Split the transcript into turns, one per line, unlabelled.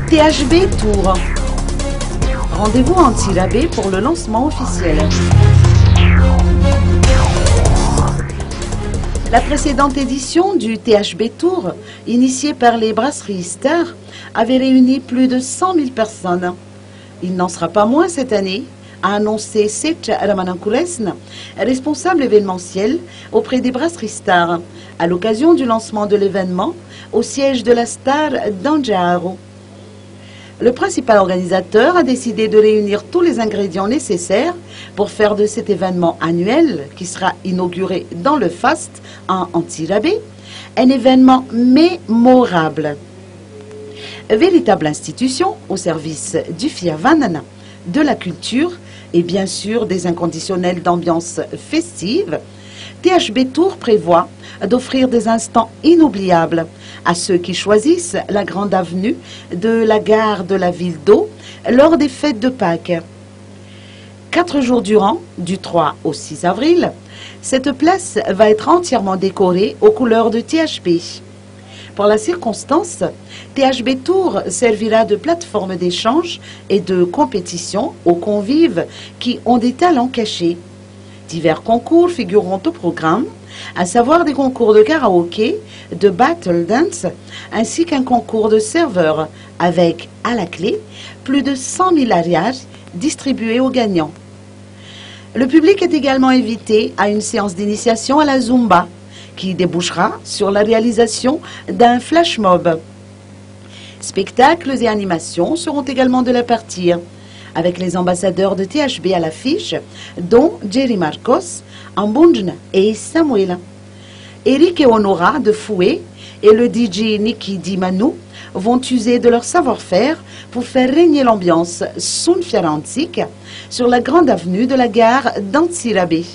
THB Tour. Rendez-vous en Antsirabé pour le lancement officiel. La précédente édition du THB Tour, initiée par les brasseries Star, avait réuni plus de 100 000 personnes. Il n'en sera pas moins cette année, a annoncé Sech Ramanankulesn, responsable événementiel auprès des brasseries Star, à l'occasion du lancement de l'événement au siège de la Star d'Anjaro. Le principal organisateur a décidé de réunir tous les ingrédients nécessaires pour faire de cet événement annuel, qui sera inauguré dans le Fast en Antsirabé, un événement mémorable. Véritable institution au service du Fiavanana, de la culture et bien sûr des inconditionnels d'ambiance festive, THB Tour prévoit d'offrir des instants inoubliables à ceux qui choisissent la grande avenue de la gare de la Ville d'Eau lors des fêtes de Pâques. 4 jours durant, du 3 au 6 avril, cette place va être entièrement décorée aux couleurs de THB. Pour la circonstance, THB Tour servira de plateforme d'échange et de compétition aux convives qui ont des talents cachés. Divers concours figureront au programme, à savoir des concours de karaoké, de battle dance, ainsi qu'un concours de serveurs, avec, à la clé, plus de 100 000 arias distribués aux gagnants. Le public est également invité à une séance d'initiation à la Zumba, qui débouchera sur la réalisation d'un flash mob. Spectacles et animations seront également de la partie, avec les ambassadeurs de THB à l'affiche, dont Jerry Marcos, Ambunjna et Samuela. Eric et Honora de Fouet et le DJ Niki Dimanu vont user de leur savoir-faire pour faire régner l'ambiance Sunfiarantsik sur la grande avenue de la gare d'Antsirabé.